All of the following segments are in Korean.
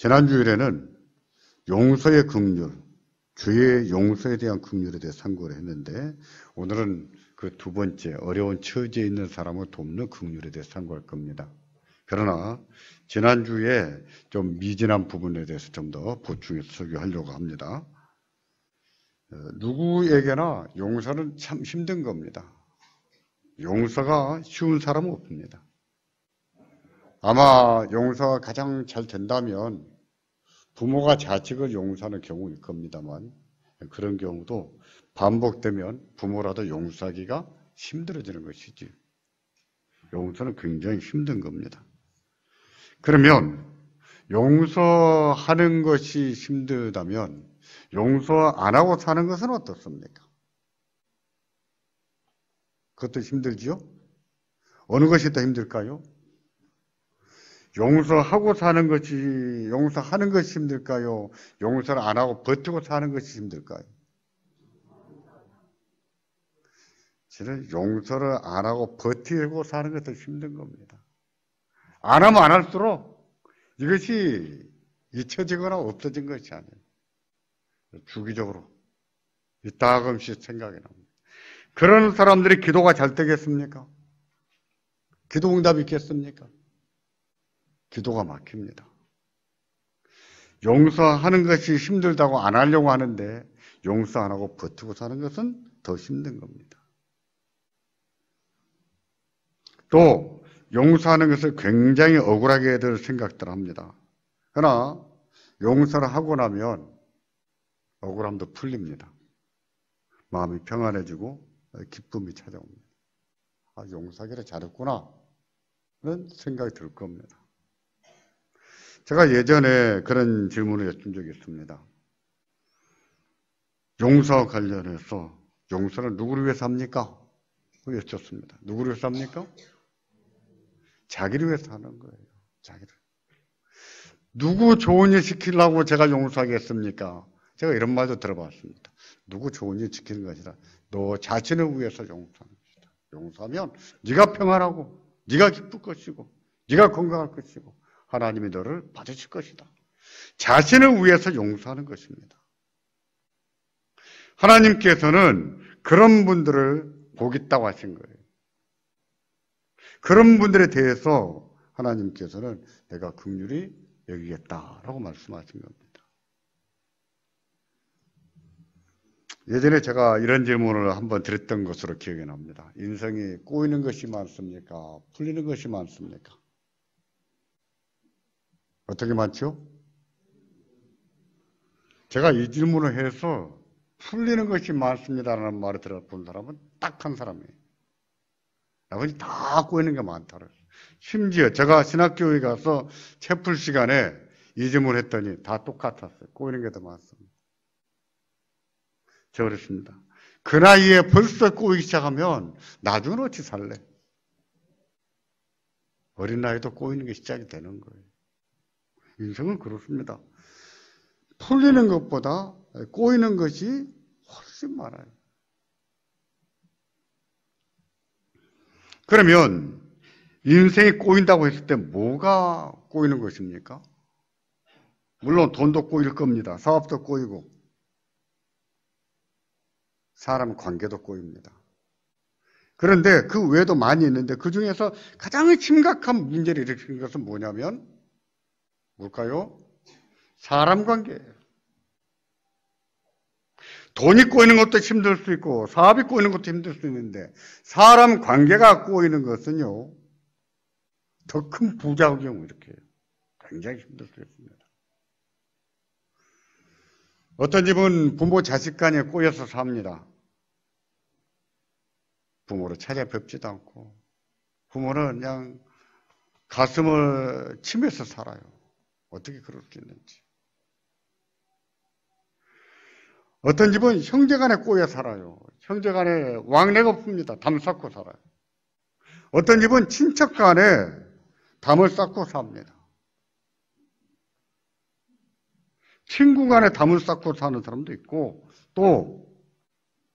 지난주일에는 용서의 긍휼, 주의 용서에 대한 긍휼에 대해 상고를 했는데 오늘은 그 두 번째 어려운 처지에 있는 사람을 돕는 긍휼에 대해 상고할 겁니다. 그러나 지난주에 좀 미진한 부분에 대해서 좀 더 보충해서 설교하려고 합니다. 누구에게나 용서는 참 힘든 겁니다. 용서가 쉬운 사람은 없습니다. 아마 용서가 가장 잘 된다면 부모가 자식을 용서하는 경우일 겁니다만 그런 경우도 반복되면 부모라도 용서하기가 힘들어지는 것이지. 용서는 굉장히 힘든 겁니다. 그러면 용서하는 것이 힘들다면 용서 안 하고 사는 것은 어떻습니까? 그것도 힘들지요? 어느 것이 더 힘들까요? 용서하고 사는 것이, 용서하는 것이 힘들까요? 용서를 안 하고 버티고 사는 것이 힘들까요? 저는 용서를 안 하고 버티고 사는 것이 더 힘든 겁니다. 안 하면 안 할수록 이것이 잊혀지거나 없어진 것이 아니에요. 주기적으로 이따금씩 생각이 납니다. 그런 사람들이 기도가 잘 되겠습니까? 기도 응답이 있겠습니까? 기도가 막힙니다. 용서하는 것이 힘들다고 안 하려고 하는데 용서 안 하고 버티고 사는 것은 더 힘든 겁니다. 또 용서하는 것을 굉장히 억울하게 될 생각들 합니다. 그러나 용서를 하고 나면 억울함도 풀립니다. 마음이 평안해지고 기쁨이 찾아옵니다. 아, 용서하기를 잘했구나 그런 생각이 들 겁니다. 제가 예전에 그런 질문을 여쭌 적이 있습니다. 용서와 관련해서 용서는 누구를 위해서 합니까? 여쭙습니다. 누구를 위해서 합니까? 자기를 위해서 하는 거예요. 자기를. 누구 좋은 일 시키려고 제가 용서하겠습니까? 제가 이런 말도 들어봤습니다. 누구 좋은 일 지키는 것이라 너 자신을 위해서 용서하는 것이다. 용서하면 네가 평안하고 네가 기쁠 것이고 네가 건강할 것이고 하나님이 너를 받으실 것이다. 자신을 위해서 용서하는 것입니다. 하나님께서는 그런 분들을 보겠다고 하신 거예요. 그런 분들에 대해서 하나님께서는 내가 긍휼히 여기겠다라고 말씀하신 겁니다. 예전에 제가 이런 질문을 한번 드렸던 것으로 기억이 납니다. 인생이 꼬이는 것이 많습니까? 풀리는 것이 많습니까? 어떻게 많죠? 제가 이 질문을 해서 풀리는 것이 많습니다라는 말을 들어본 사람은 딱 한 사람이에요. 나머지 다 꼬이는 게 많다고. 심지어 제가 신학교에 가서 책 풀 시간에 이 질문을 했더니 다 똑같았어요. 꼬이는 게 더 많습니다. 제가 그랬습니다. 그 나이에 벌써 꼬이기 시작하면 나중에 어찌 살래? 어린 나이도 꼬이는 게 시작이 되는 거예요. 인생은 그렇습니다. 풀리는 것보다 꼬이는 것이 훨씬 많아요. 그러면 인생이 꼬인다고 했을 때 뭐가 꼬이는 것입니까? 물론 돈도 꼬일 겁니다. 사업도 꼬이고 사람 관계도 꼬입니다. 그런데 그 외에도 많이 있는데 그 중에서 가장 심각한 문제를 일으키는 것은 뭐냐면 뭘까요? 사람 관계예요. 돈이 꼬이는 것도 힘들 수 있고 사업이 꼬이는 것도 힘들 수 있는데 사람 관계가 꼬이는 것은요 더 큰 부작용을 일으켜요. 굉장히 힘들 수 있습니다. 어떤 집은 부모 자식 간에 꼬여서 삽니다. 부모를 찾아뵙지도 않고 부모는 그냥 가슴을 치면서 살아요. 어떻게 그럴 수 있는지. 어떤 집은 형제간에 꼬여 살아요. 형제간에 왕래가 없습니다. 담 쌓고 살아요. 어떤 집은 친척간에 담을 쌓고 삽니다. 친구간에 담을 쌓고 사는 사람도 있고 또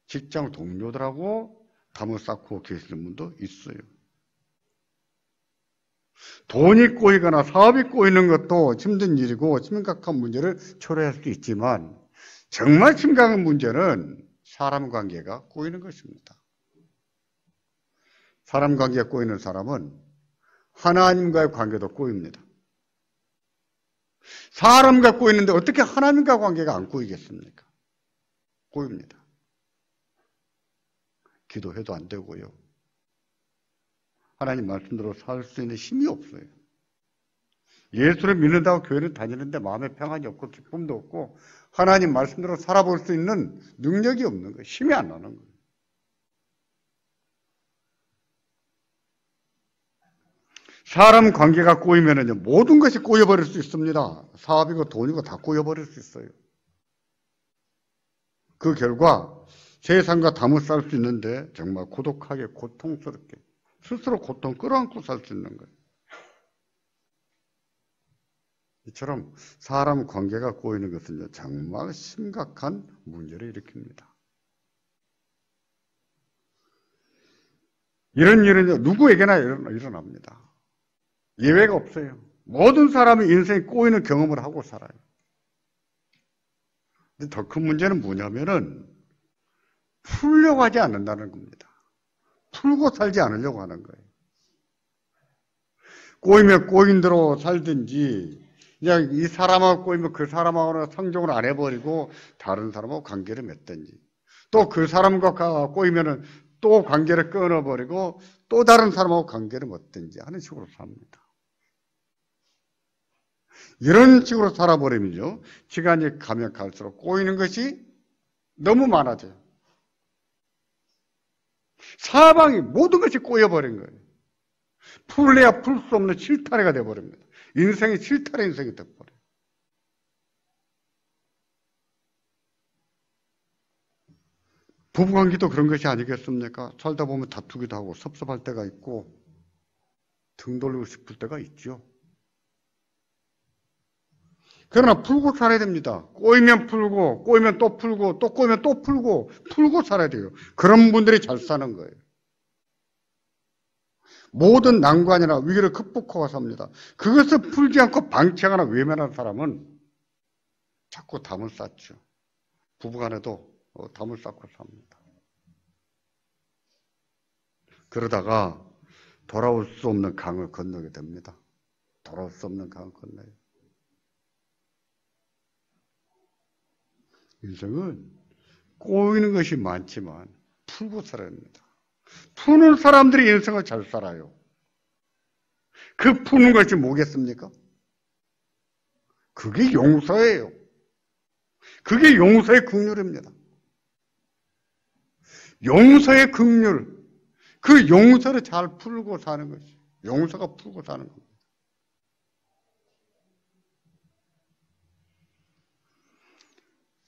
직장 동료들하고 담을 쌓고 계시는 분도 있어요. 돈이 꼬이거나 사업이 꼬이는 것도 힘든 일이고 심각한 문제를 초래할 수 있지만 정말 심각한 문제는 사람 관계가 꼬이는 것입니다. 사람 관계가 꼬이는 사람은 하나님과의 관계도 꼬입니다. 사람과 꼬이는데 어떻게 하나님과 관계가 안 꼬이겠습니까? 꼬입니다. 기도해도 안 되고요. 하나님 말씀대로 살 수 있는 힘이 없어요. 예수를 믿는다고 교회를 다니는데 마음에 평안이 없고 기쁨도 없고 하나님 말씀대로 살아볼 수 있는 능력이 없는 거예요. 힘이 안 나는 거예요. 사람 관계가 꼬이면은요, 모든 것이 꼬여버릴 수 있습니다. 사업이고 돈이고 다 꼬여버릴 수 있어요. 그 결과 세상과 담을 쌓을 수 있는데 정말 고독하게 고통스럽게 스스로 고통 끌어안고 살 수 있는 거예요. 이처럼 사람 관계가 꼬이는 것은 정말 심각한 문제를 일으킵니다. 이런 일은 누구에게나 일어납니다. 예외가 없어요. 모든 사람이 인생에 꼬이는 경험을 하고 살아요. 근데 더 큰 문제는 뭐냐면은 풀려고 하지 않는다는 겁니다. 풀고 살지 않으려고 하는 거예요. 꼬이면 꼬인 대로 살든지 그냥 이 사람하고 꼬이면 그 사람하고는 상종을 안 해버리고 다른 사람하고 관계를 맺든지 또 그 사람과 꼬이면은 또 관계를 끊어버리고 또 다른 사람하고 관계를 맺든지 하는 식으로 삽니다. 이런 식으로 살아버리면요, 시간이 가면 갈수록 꼬이는 것이 너무 많아져요. 사방이 모든 것이 꼬여버린 거예요. 풀래야 풀 수 없는 실타래가 돼버립니다. 인생이 실타래 인생이 돼버려요. 부부관계도 그런 것이 아니겠습니까? 살다 보면 다투기도 하고 섭섭할 때가 있고 등 돌리고 싶을 때가 있죠. 그러나 풀고 살아야 됩니다. 꼬이면 풀고, 꼬이면 또 풀고, 또 꼬이면 또 풀고, 풀고 살아야 돼요. 그런 분들이 잘 사는 거예요. 모든 난관이나 위기를 극복하고 삽니다. 그것을 풀지 않고 방치하거나 외면하는 사람은 자꾸 담을 쌓죠. 부부간에도 담을 쌓고 삽니다. 그러다가 돌아올 수 없는 강을 건너게 됩니다. 돌아올 수 없는 강을 건너요. 인생은 꼬이는 것이 많지만 풀고 살아야 합니다. 푸는 사람들이 인생을 잘 살아요. 그 푸는 것이 뭐겠습니까? 그게 용서예요. 그게 용서의 긍휼입니다. 용서의 긍휼, 그 용서를 잘 풀고 사는 것이 용서가 풀고 사는 겁니다.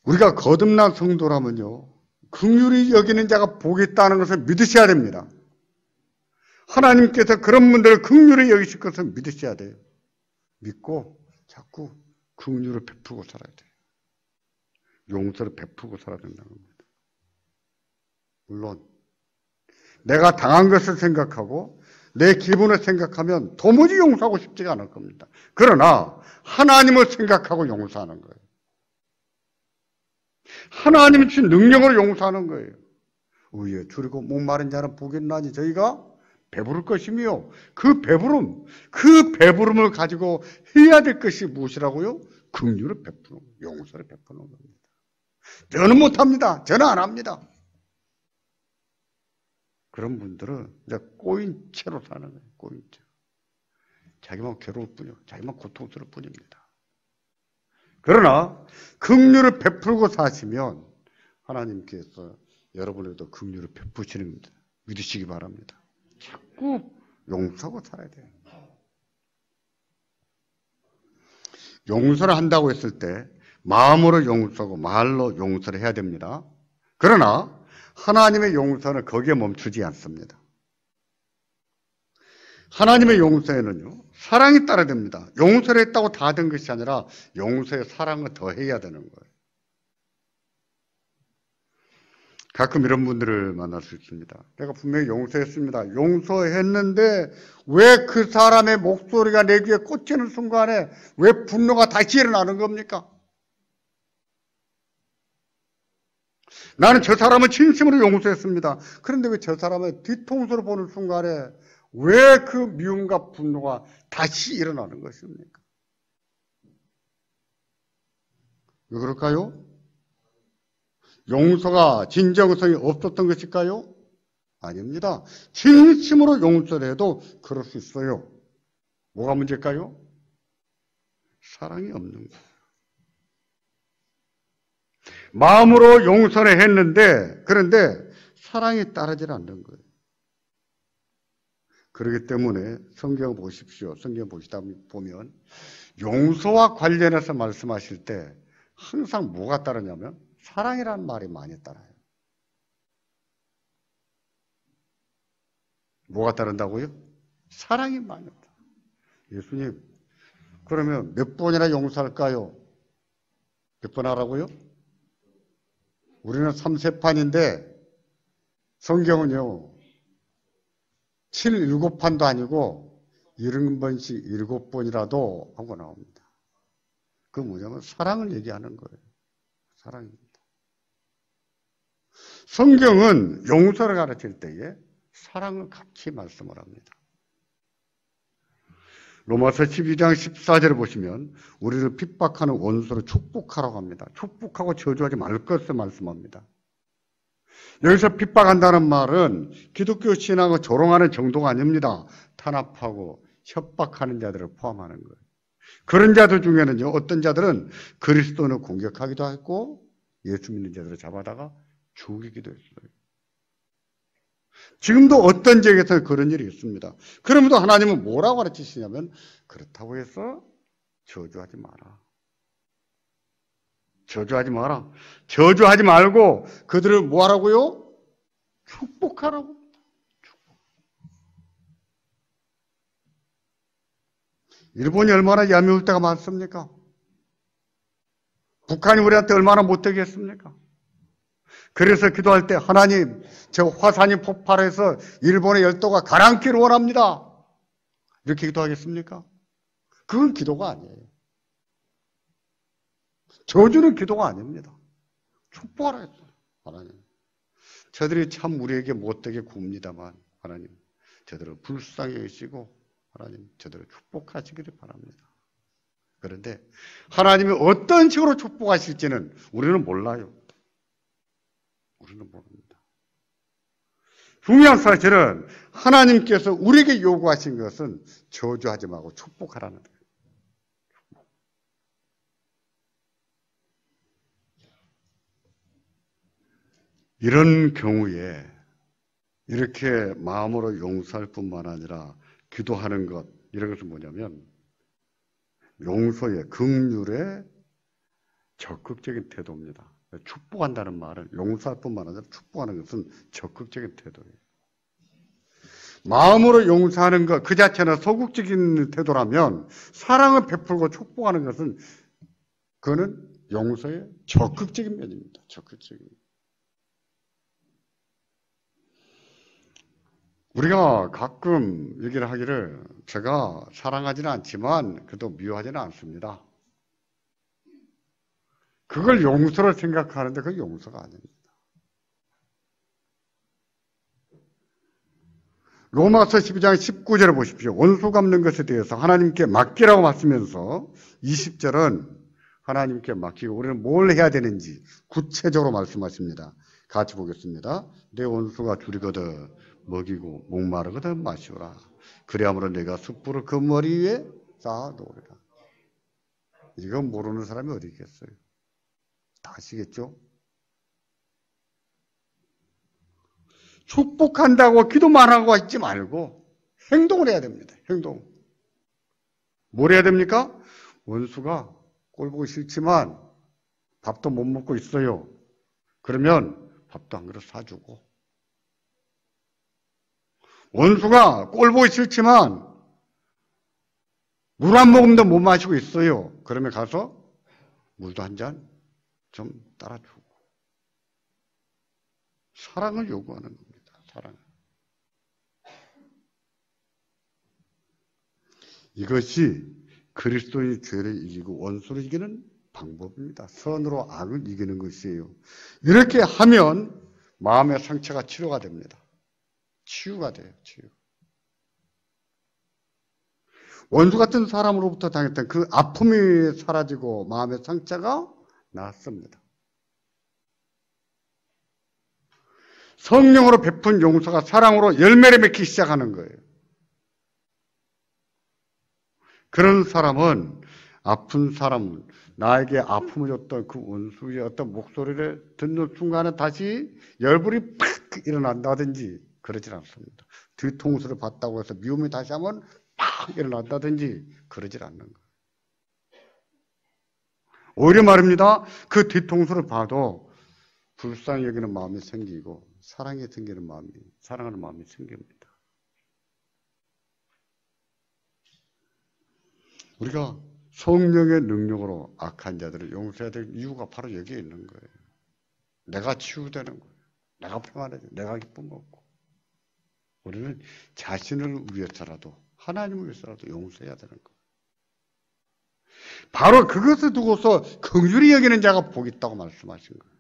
우리가 거듭난 성도라면요, 긍휼히 여기는 자가 복이 있다는 것을 믿으셔야 됩니다. 하나님께서 그런 분들을 긍휼히 여기실 것을 믿으셔야 돼요. 믿고 자꾸 긍휼을 베풀고 살아야 돼요. 용서를 베풀고 살아야 된다는 겁니다. 물론 내가 당한 것을 생각하고 내 기분을 생각하면 도무지 용서하고 싶지가 않을 겁니다. 그러나 하나님을 생각하고 용서하는 거예요. 하나님이 주신 능력으로 용서하는 거예요. 의에 줄이고 목마른 자는 복이 있나니 저희가 배부를 것이며 그 배부름을 가지고 해야 될 것이 무엇이라고요? 긍휼을 베푸는 거예요. 용서를 베푸는 겁니다. 저는 못합니다. 저는 안 합니다. 그런 분들은 이제 꼬인 채로 사는 거예요. 꼬인 채. 자기만 괴로울 뿐이요. 자기만 고통스러울 뿐입니다. 그러나 긍휼을 베풀고 사시면 하나님께서 여러분에게도 긍휼을 베푸시는 겁니다. 믿으시기 바랍니다. 자꾸 용서하고 살아야 돼요. 용서를 한다고 했을 때 마음으로 용서하고 말로 용서를 해야 됩니다. 그러나 하나님의 용서는 거기에 멈추지 않습니다. 하나님의 용서에는요, 사랑이 따라야 됩니다. 용서를 했다고 다 된 것이 아니라 용서에 사랑을 더해야 되는 거예요. 가끔 이런 분들을 만날 수 있습니다. 내가 분명히 용서했습니다. 용서했는데 왜 그 사람의 목소리가 내 귀에 꽂히는 순간에 왜 분노가 다시 일어나는 겁니까? 나는 저 사람을 진심으로 용서했습니다. 그런데 왜 저 사람의 뒤통수를 보는 순간에 왜 그 미움과 분노가 다시 일어나는 것입니까? 왜 그럴까요? 용서가 진정성이 없었던 것일까요? 아닙니다. 진심으로 용서를 해도 그럴 수 있어요. 뭐가 문제일까요? 사랑이 없는 거예요. 마음으로 용서를 했는데 그런데 사랑이 따르질 않는 거예요. 그렇기 때문에 성경 보십시오. 성경 보시다 보면 용서와 관련해서 말씀하실 때 항상 뭐가 따르냐면 사랑이라는 말이 많이 따라요. 뭐가 따른다고요? 사랑이 많이 따라요. 예수님, 그러면 몇 번이나 용서할까요? 몇 번 하라고요? 우리는 3세판인데 성경은요 7, 7판도 아니고 70번씩 7번이라도 하고 나옵니다. 그게 뭐냐면 사랑을 얘기하는 거예요. 사랑입니다. 성경은 용서를 가르칠 때에 사랑을 같이 말씀을 합니다. 로마서 12장 14절을 보시면 우리를 핍박하는 원수를 축복하라고 합니다. 축복하고 저주하지 말 것을 말씀합니다. 여기서 핍박한다는 말은 기독교 신앙을 조롱하는 정도가 아닙니다. 탄압하고 협박하는 자들을 포함하는 거예요. 그런 자들 중에는요, 어떤 자들은 그리스도인을 공격하기도 했고 예수 믿는 자들을 잡아다가 죽이기도 했어요. 지금도 어떤 지역에서 그런 일이 있습니다. 그러면도 하나님은 뭐라고 가르치시냐면 그렇다고 해서 저주하지 마라. 저주하지 마라. 저주하지 말고 그들을 뭐 하라고요? 축복하라고. 일본이 얼마나 얄미울 때가 많습니까? 북한이 우리한테 얼마나 못되겠습니까? 그래서 기도할 때 하나님 저 화산이 폭발해서 일본의 열도가 가라앉기를 원합니다. 이렇게 기도하겠습니까? 그건 기도가 아니에요. 저주는 기도가 아닙니다. 축복하라 했어요. 하나님. 저들이 참 우리에게 못되게 굽니다만 하나님 저들을 불쌍히 여기시고 하나님 저들을 축복하시기를 바랍니다. 그런데 하나님이 어떤 식으로 축복하실지는 우리는 몰라요. 우리는 모릅니다. 중요한 사실은 하나님께서 우리에게 요구하신 것은 저주하지 말고 축복하라는 거예요. 이런 경우에 이렇게 마음으로 용서할 뿐만 아니라 기도하는 것, 이런 것은 뭐냐면 용서의 긍휼의 적극적인 태도입니다. 축복한다는 말은 용서할 뿐만 아니라 축복하는 것은 적극적인 태도예요. 마음으로 용서하는 것 그 자체는 소극적인 태도라면 사랑을 베풀고 축복하는 것은 그거는 용서의 적극적인 면입니다. 적극적인. 우리가 가끔 얘기를 하기를 제가 사랑하지는 않지만 그래도 미워하지는 않습니다. 그걸 용서로 생각하는데 그게 용서가 아닙니다. 로마서 12장 19절을 보십시오. 원수 갚는 것에 대해서 하나님께 맡기라고 말씀하면서 20절은 하나님께 맡기고 우리는 뭘 해야 되는지 구체적으로 말씀하십니다. 같이 보겠습니다. 내 원수가 줄이거든 먹이고 목마르거든 마시오라. 그리함으로 내가 숯불을 그 머리 위에 쌓아놓으리라. 이건 모르는 사람이 어디 있겠어요? 다 아시겠죠? 축복한다고 기도만 하고 있지 말고 행동을 해야 됩니다. 행동. 뭘 해야 됩니까? 원수가 꼴 보기 싫지만 밥도 못 먹고 있어요. 그러면 밥도 한 그릇 사주고. 원수가 꼴 보기 싫지만 물 한 모금도 못 마시고 있어요. 그러면 가서 물도 한 잔 좀 따라주고. 사랑을 요구하는 겁니다. 사랑. 이것이 그리스도의 죄를 이기고 원수를 이기는 방법입니다. 선으로 악을 이기는 것이에요. 이렇게 하면 마음의 상처가 치료가 됩니다. 치유가 돼요. 치유. 원수 같은 사람으로부터 당했던 그 아픔이 사라지고 마음의 상처가 낫습니다. 성령으로 베푼 용서가 사랑으로 열매를 맺기 시작하는 거예요. 그런 사람은 아픈 사람은 나에게 아픔을 줬던 그 원수의 어떤 목소리를 듣는 순간에 다시 열불이 팍 일어난다든지 그러질 않습니다. 뒤통수를 봤다고 해서 미움이 다시 한번 팍 일어난다든지 그러질 않는 거예요. 오히려 말입니다. 그 뒤통수를 봐도 불쌍히 여기는 마음이 생기고 사랑이 생기는 마음이, 사랑하는 마음이 생깁니다. 우리가 성령의 능력으로 악한 자들을 용서해야 될 이유가 바로 여기에 있는 거예요. 내가 치유되는 거예요. 내가 평안해져. 내가 기쁨 얻고. 우리는 자신을 위해서라도 하나님을 위해서라도 용서해야 되는 거예요. 바로 그것을 두고서 긍휼히 여기는 자가 복이 있다고 말씀하신 거예요.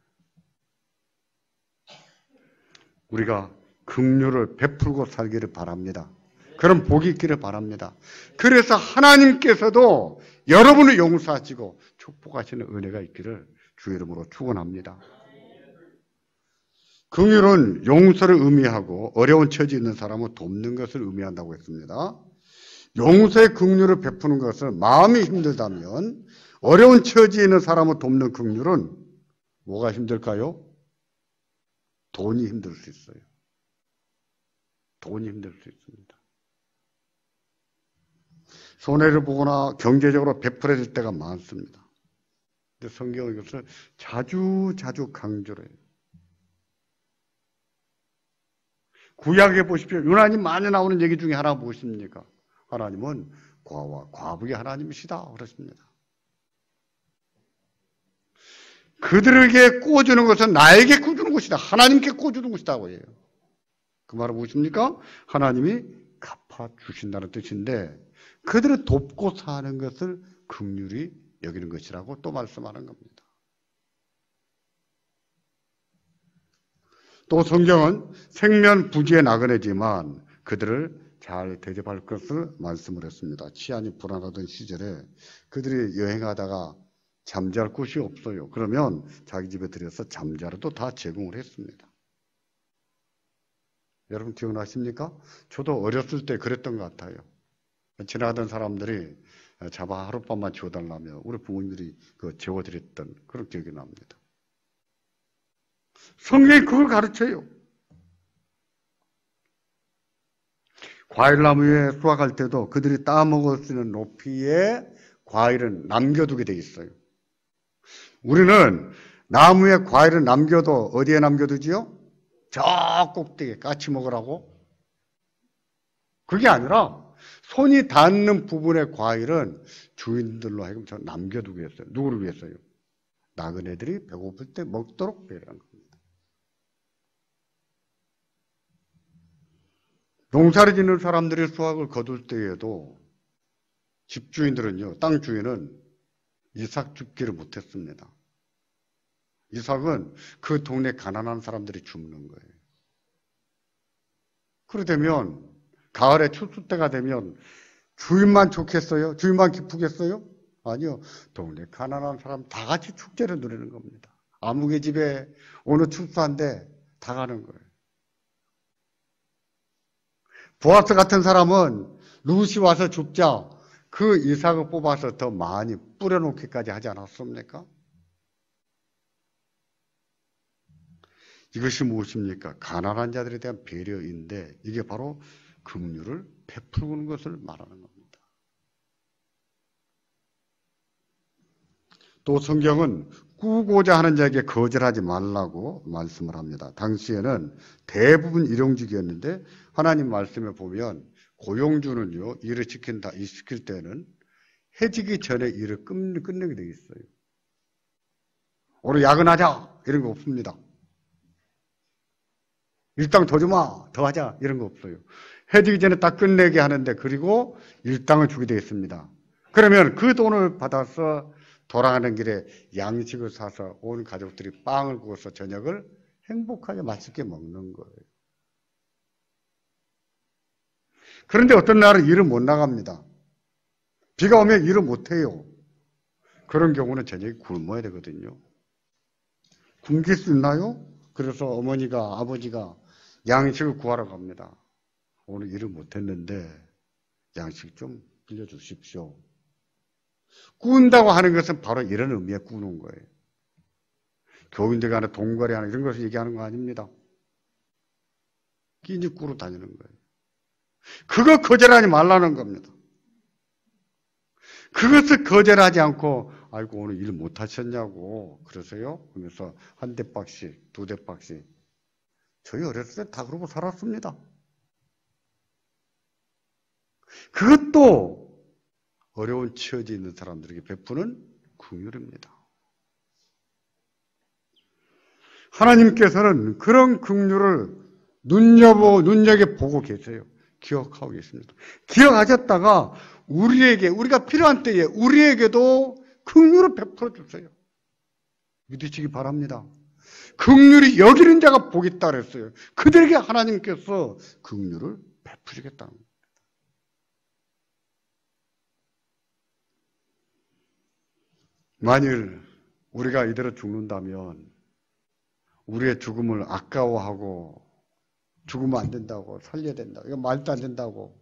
우리가 긍휼을 베풀고 살기를 바랍니다. 그런 복이 있기를 바랍니다. 그래서 하나님께서도 여러분을 용서하시고 축복하시는 은혜가 있기를 주의 이름으로 축원합니다. 긍휼은 용서를 의미하고 어려운 처지에 있는 사람을 돕는 것을 의미한다고 했습니다. 용서의 긍휼을 베푸는 것은 마음이 힘들다면 어려운 처지에 있는 사람을 돕는 긍휼은 뭐가 힘들까요? 돈이 힘들 수 있어요. 돈이 힘들 수 있습니다. 손해를 보거나 경제적으로 베풀어야 될 때가 많습니다. 근데 성경은 이것을 자주 강조를 해요. 구약에 보십시오. 유난히 많이 나오는 얘기 중에 하나 무엇입니까? 하나님은 과와 과부의 하나님이시다 그렇습니다. 그들에게 꾸어주는 것은 나에게 꾸어주는 것이다. 하나님께 꾸어주는 것이다고 해요. 그 말은 무엇입니까? 하나님이 갚아주신다는 뜻인데 그들을 돕고 사는 것을 긍휼히 여기는 것이라고 또 말씀하는 겁니다. 또 성경은 생면부지의 나그네지만 그들을 잘 대접할 것을 말씀을 했습니다. 치안이 불안하던 시절에 그들이 여행하다가 잠잘 곳이 없어요. 그러면 자기 집에 들여서 잠자리도 다 제공을 했습니다. 여러분 기억나십니까? 저도 어렸을 때 그랬던 것 같아요. 지나가던 사람들이 잡아 하룻밤만 재워달라며 우리 부모님들이 재워드렸던 그런 기억이 납니다. 성경이 그걸 가르쳐요. 과일나무에 수확할 때도 그들이 따먹을 수 있는 높이의 과일은 남겨두게 돼 있어요. 우리는 나무에 과일을 남겨도 어디에 남겨두지요? 저 꼭대기에 까치 먹으라고? 그게 아니라 손이 닿는 부분의 과일은 주인들로 하여금 저 남겨두게 했어요. 누구를 위해서요? 나그네들이 배고플 때 먹도록 배려한 겁니다. 농사를 짓는 사람들이 수확을 거둘 때에도 집주인들은요, 땅 주인은 이삭 줍기를 못했습니다. 이삭은 그 동네 가난한 사람들이 줍는 거예요. 그러되면 가을에 추수 때가 되면 주인만 좋겠어요? 주인만 기쁘겠어요? 아니요. 동네 가난한 사람 다 같이 축제를 누리는 겁니다. 아무개 집에 오늘 축사인데 다 가는 거예요. 보아스 같은 사람은 룻이 와서 줍자 그 이삭을 뽑아서 더 많이 뿌려놓기까지 하지 않았습니까? 이것이 무엇입니까? 가난한 자들에 대한 배려인데 이게 바로 긍휼을 베푸는 것을 말하는 겁니다. 또 성경은 꾸고자 하는 자에게 거절하지 말라고 말씀을 합니다. 당시에는 대부분 일용직이었는데 하나님 말씀에 보면 고용주는요, 일을 시킬 때는 해지기 전에 일을 끝내게 되어 있어요. 오늘 야근하자 이런 거 없습니다. 일당 더 주마, 더 하자, 이런 거 없어요. 해지기 전에 딱 끝내게 하는데, 그리고 일당을 주게 되어 있습니다. 그러면 그 돈을 받아서 돌아가는 길에 양식을 사서 온 가족들이 빵을 구워서 저녁을 행복하게 맛있게 먹는 거예요. 그런데 어떤 날은 일을 못 나갑니다. 비가 오면 일을 못 해요. 그런 경우는 저녁에 굶어야 되거든요. 굶길 수 있나요? 그래서 어머니가, 아버지가 양식을 구하러 갑니다. 오늘 일을 못했는데 양식 좀 빌려주십시오. 꾸운다고 하는 것은 바로 이런 의미에 꾸는 거예요. 교인들 간에 동거래 하는 이런 것을 얘기하는 거 아닙니다. 끼니 꾸러 다니는 거예요. 그거 거절하지 말라는 겁니다. 그것을 거절하지 않고 아이고 오늘 일 못하셨냐고 그러세요? 그러면서 한 대박씩, 두 대박씩. 저희 어렸을 때 다 그러고 살았습니다. 그것도 어려운 처지에 있는 사람들에게 베푸는 긍휼입니다. 하나님께서는 그런 긍휼을 눈여겨보고 계세요. 기억하고 계십니다. 기억하셨다가 우리가 필요한 때에 우리에게도 긍휼을 베풀어 주세요. 믿으시기 바랍니다. 긍휼이 여기는 자가 복이 있다 그랬어요. 그들에게 하나님께서 긍휼을 베푸시겠다는 겁니다. 만일 우리가 이대로 죽는다면 우리의 죽음을 아까워하고 죽으면 안 된다고, 살려야 된다고, 이거 말도 안 된다고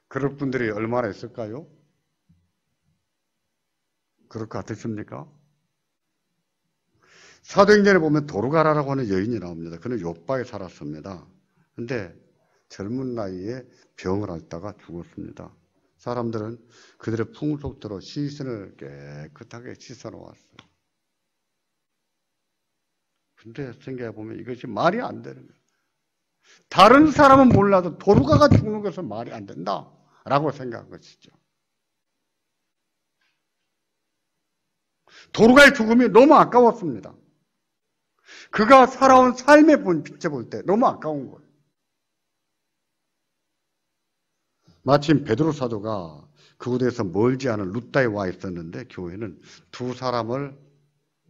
그럴 분들이 얼마나 있을까요? 그럴 것 같으십니까? 사도행전에 보면 도르가라라고 하는 여인이 나옵니다. 그는 욥바에 살았습니다. 근데 젊은 나이에 병을 앓다가 죽었습니다. 사람들은 그들의 풍속대로 시신을 깨끗하게 씻어놓았어요. 근데 생각해보면 이것이 말이 안 되는 거예요. 다른 사람은 몰라도 도르가가 죽는 것은 말이 안 된다라고 생각한 것이죠. 도르가의 죽음이 너무 아까웠습니다. 그가 살아온 삶의 빛에 볼 때 너무 아까운 거예요. 마침 베드로 사도가 그곳에서 멀지 않은 루다에 와 있었는데 교회는 두 사람을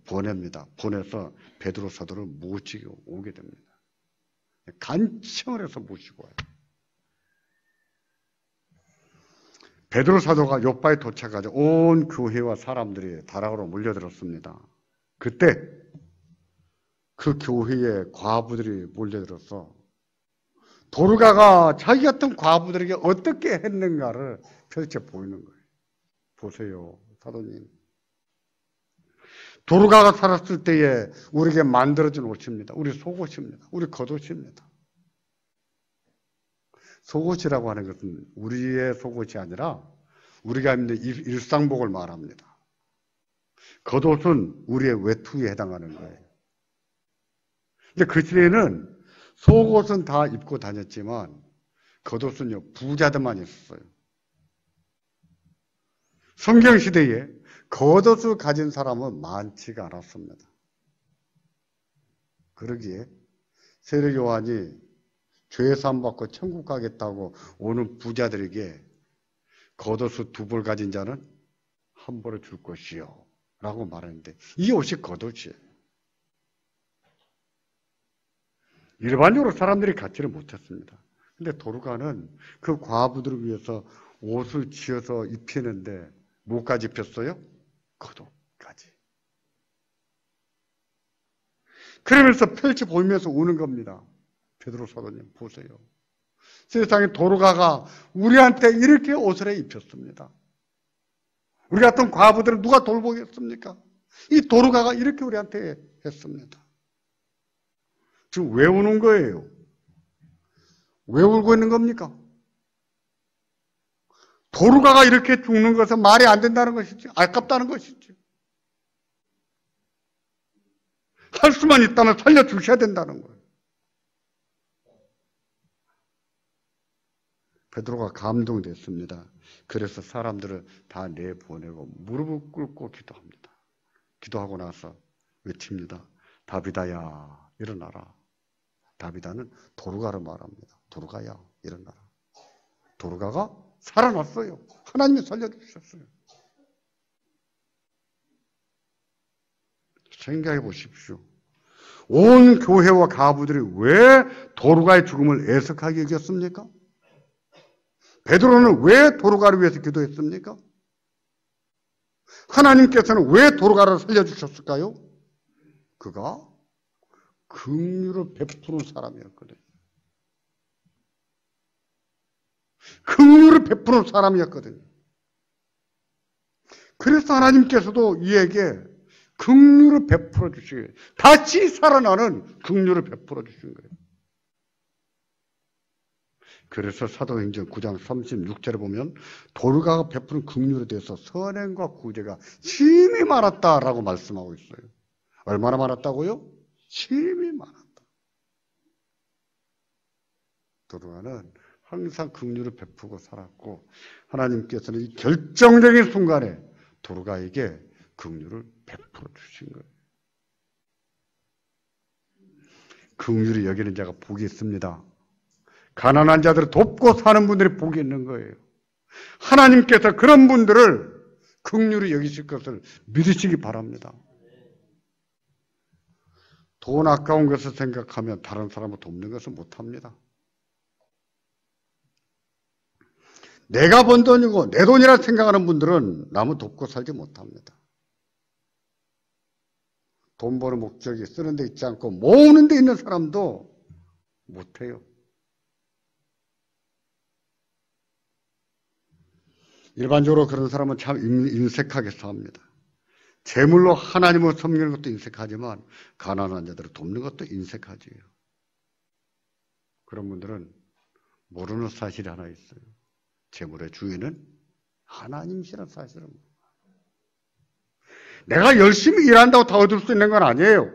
보냅니다. 보내서 베드로 사도를 모시고 오게 됩니다. 간청을 해서 모시고 와요. 베드로 사도가 욥바에 도착하자 온 교회와 사람들이 다락으로 몰려들었습니다. 그때 그 교회에 과부들이 몰려들어서 도르가가 자기 같은 과부들에게 어떻게 했는가를 펼쳐 보이는 거예요. 보세요, 사도님. 도르가가 살았을 때에 우리에게 만들어진 옷입니다. 우리 속옷입니다. 우리 겉옷입니다. 속옷이라고 하는 것은 우리의 속옷이 아니라 우리가 입는 일상복을 말합니다. 겉옷은 우리의 외투에 해당하는 거예요. 근데 그 시대에는 속옷은 다 입고 다녔지만 겉옷은요 부자들만 있었어요. 성경 시대에 겉옷을 가진 사람은 많지가 않았습니다. 그러기에 세례 요한이 죄 사함 받고 천국 가겠다고 오는 부자들에게 겉옷을 두 벌 가진 자는 한 벌을 줄 것이요 라고 말했는데 이 옷이 겉옷이에요. 일반적으로 사람들이 갖지를 못했습니다. 근데 도르가는 그 과부들을 위해서 옷을 지어서 입히는데 뭐까지 입혔어요? 겉옷까지. 그러면서 펼쳐 보이면서 우는 겁니다. 베드로 사도님 보세요. 세상에 도르가가 우리한테 이렇게 옷을 입혔습니다. 우리 같은 과부들은 누가 돌보겠습니까? 이 도르가가 이렇게 우리한테 했습니다. 지금 왜 우는 거예요? 왜 울고 있는 겁니까? 도르가가 이렇게 죽는 것은 말이 안 된다는 것이지, 아깝다는 것이지. 할 수만 있다면 살려주셔야 된다는 거예요. 베드로가 감동됐습니다. 그래서 사람들을 다 내보내고 무릎을 꿇고 기도합니다. 기도하고 나서 외칩니다. 다비다야 일어나라. 다비다는 도르가를 말합니다. 도르가야 일어나라. 도르가가 살아났어요. 하나님이 살려주셨어요. 생각해 보십시오. 온 교회와 가부들이 왜 도르가의 죽음을 애석하게 여겼습니까? 베드로는 왜 도르가를 위해서 기도했습니까? 하나님께서는 왜 도르가를 살려주셨을까요? 그가 긍휼을 베푸는 사람이었거든요. 긍휼을 베푸는 사람이었거든요. 그래서 하나님께서도 이에게 긍휼을 베풀어 주시고 다시 살아나는 긍휼을 베풀어 주신 거예요. 그래서 사도행전 9장 36절에 보면 도르가가 베푸는 긍휼에 대해서 선행과 구제가 심히 많았다라고 말씀하고 있어요. 얼마나 많았다고요? 심히 많았다. 도르가는 항상 긍휼을 베푸고 살았고 하나님께서는 이 결정적인 순간에 도르가에게 긍휼을 베풀어 주신 거예요. 긍휼히 여기는 자가 복이 있습니다. 가난한 자들을 돕고 사는 분들이 복이 있는 거예요. 하나님께서 그런 분들을 긍휼히 여기실 것을 믿으시기 바랍니다. 돈 아까운 것을 생각하면 다른 사람을 돕는 것을 못합니다. 내가 번 돈이고 내 돈이라 생각하는 분들은 남을 돕고 살지 못합니다. 돈 버는 목적이 쓰는 데 있지 않고 모으는 데 있는 사람도 못해요. 일반적으로 그런 사람은 참 인색하게 삽니다. 재물로 하나님을 섬기는 것도 인색하지만 가난한 자들을 돕는 것도 인색하지요. 그런 분들은 모르는 사실이 하나 있어요. 재물의 주인은 하나님이시라는 사실을. 내가 열심히 일한다고 다 얻을 수 있는 건 아니에요.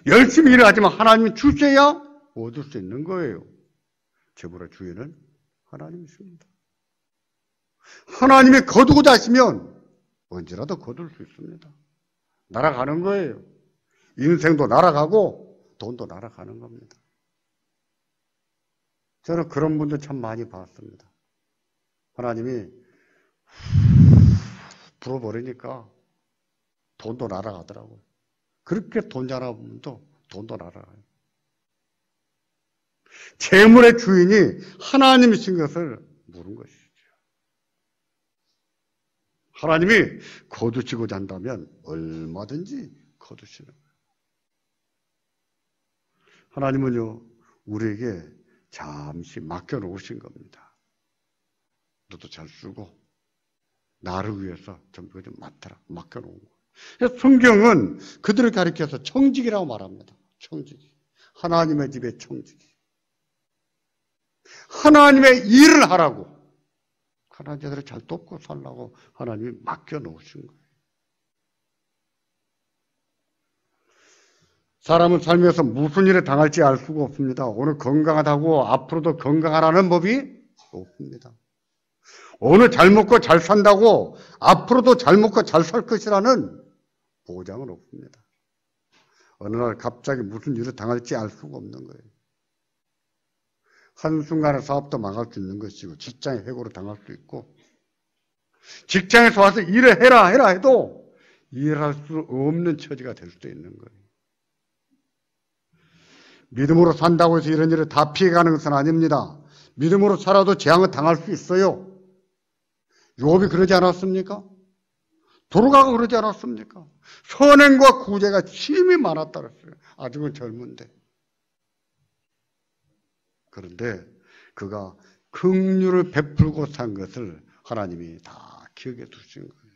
열심히 일을 하지만 하나님이 주셔야 얻을 수 있는 거예요. 재물의 주인은 하나님이십니다. 하나님이 거두고자 하시면 언제라도 거둘 수 있습니다. 날아가는 거예요. 인생도 날아가고 돈도 날아가는 겁니다. 저는 그런 분들 참 많이 봤습니다. 하나님이 불어버리니까 돈도 날아가더라고요. 그렇게 돈 잘하는 분도 돈도 날아가요. 재물의 주인이 하나님이신 것을 모르는 것이죠. 하나님이 거두시고자 한다면 얼마든지 거두시는 거예요. 하나님은요, 우리에게 잠시 맡겨놓으신 겁니다. 너도 잘 쓰고 나를 위해서 전부 좀 맡겨놓은 거예요. 성경은 그들을 가리켜서 청직이라고 말합니다. 청직이. 하나님의 집에 청직이. 하나님의 일을 하라고. 가난한 자들을 잘 돕고 살라고 하나님이 맡겨놓으신 거예요. 사람은 살면서 무슨 일에 당할지 알 수가 없습니다. 오늘 건강하다고 앞으로도 건강하라는 법이 없습니다. 오늘 잘 먹고 잘 산다고 앞으로도 잘 먹고 잘 살 것이라는 보장은 없습니다. 어느 날 갑자기 무슨 일을 당할지 알 수가 없는 거예요. 한순간에 사업도 망할 수 있는 것이고 직장에 해고를 당할 수 있고 직장에서 와서 일을 해라 해도 일할 수 없는 처지가 될 수도 있는 거예요. 믿음으로 산다고 해서 이런 일을 다 피해가는 것은 아닙니다. 믿음으로 살아도 재앙을 당할 수 있어요. 욥이 그러지 않았습니까? 도르가가 그러지 않았습니까? 선행과 구제가 심히 많았다 그랬어요. 아직은 젊은데. 그런데 그가 긍휼을 베풀고 산 것을 하나님이 다 기억해 두신 거예요.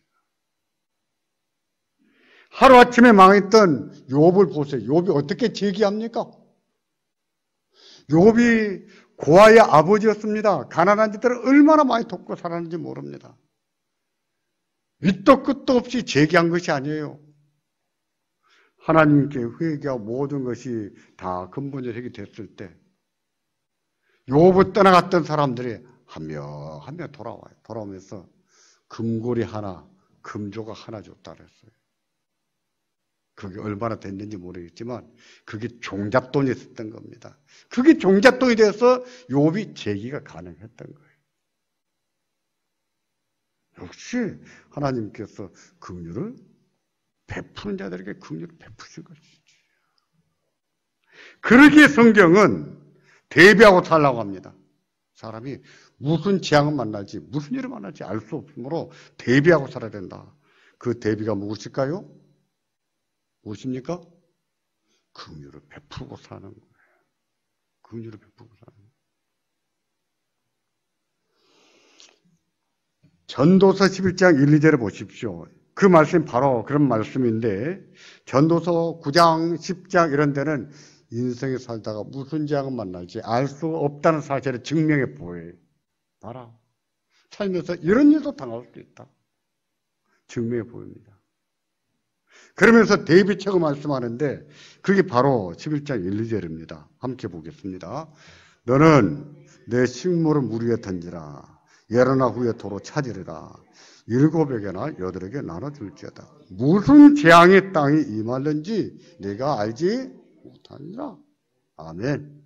하루아침에 망했던 욥을 보세요. 욥이 어떻게 재기합니까? 욥이 고아의 아버지였습니다. 가난한 자들을 얼마나 많이 돕고 살았는지 모릅니다. 밑도 끝도 없이 재기한 것이 아니에요. 하나님께 회개하고 모든 것이 다 근본적으로 해결됐을 때 욥을 떠나갔던 사람들이 한 명 한 명 돌아와요. 돌아오면서 금고리 하나, 금조각 하나 줬다 그랬어요. 그게 얼마나 됐는지 모르겠지만 그게 종잣돈이 있었던 겁니다. 그게 종잣돈이 되어서 욥이 재기가 가능했던 거예요. 역시 하나님께서 긍휼을 베푸는 자들에게 긍휼을 베푸신 것이지. 그러기에 성경은 대비하고 살라고 합니다. 사람이 무슨 재앙을 만날지 무슨 일을 만날지 알 수 없으므로 대비하고 살아야 된다. 그 대비가 무엇일까요? 무엇입니까? 긍휼을 베풀고 사는 거예요. 긍휼을 베풀고 사는 거예요. 전도서 11장 1, 2절을 보십시오. 그 말씀이 바로 그런 말씀인데 전도서 9장, 10장 이런 데는 인생에 살다가 무슨 재앙을 만날지 알 수 없다는 사실을 증명해 보여요. 봐라. 살면서 이런 일도 당할 수도 있다. 증명해 보입니다. 그러면서 대비책을 말씀하는데 그게 바로 11장 1, 2절입니다. 함께 보겠습니다. 너는 내 식물을 물 위에 던지라. 열어나 후에 도로 찾으리라. 7에게나 8에게 나눠줄지어다. 무슨 재앙이 땅에 임하는지 내가 알지 못하니라. 아멘.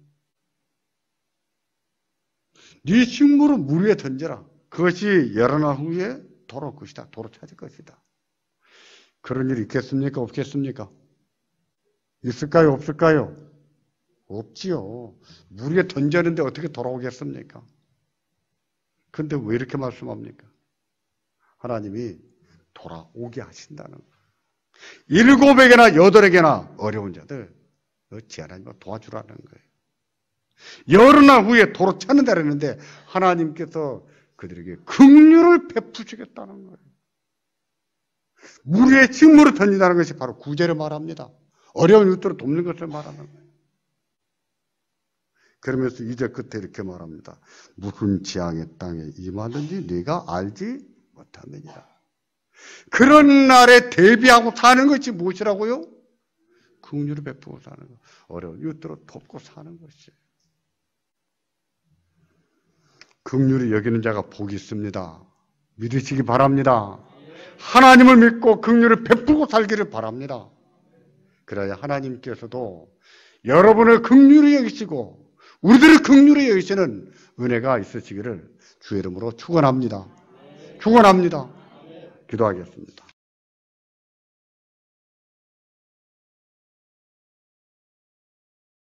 네 식물을 물 위에 던져라. 그것이 열어나 후에 도로 것이다. 도로 찾을 것이다. 그런 일이 있겠습니까? 없겠습니까? 있을까요? 없을까요? 없지요. 물 위에 던졌는데 어떻게 돌아오겠습니까? 근데 왜 이렇게 말씀합니까? 하나님이 돌아오게 하신다는 거예요. 7에게나 8에게나 어려운 자들 어찌 하나님과 도와주라는 거예요. 열흘나 후에 도로 찾는다 그랬는데 하나님께서 그들에게 긍휼을 베푸시겠다는 거예요. 물 위에 식물을 던진다는 것이 바로 구제를 말합니다. 어려운 이웃들을 돕는 것을 말하는 거예요. 그러면서 2절 끝에 이렇게 말합니다. 무슨 재앙의 땅에 임하는지 네가 알지 못하느니라. 그런 날에 대비하고 사는 것이 무엇이라고요? 긍휼을 베푸고 사는 것. 어려운 이웃들을 돕고 사는 것이에요. 긍휼히 여기는 자가 복이 있습니다. 믿으시기 바랍니다. 하나님을 믿고 긍휼을 베푸고 살기를 바랍니다. 그래야 하나님께서도 여러분을 긍휼히 여기시고 우리들을 긍휼히 여기시는 은혜가 있으시기를 주의 이름으로 축원합니다. 축원합니다. 기도하겠습니다.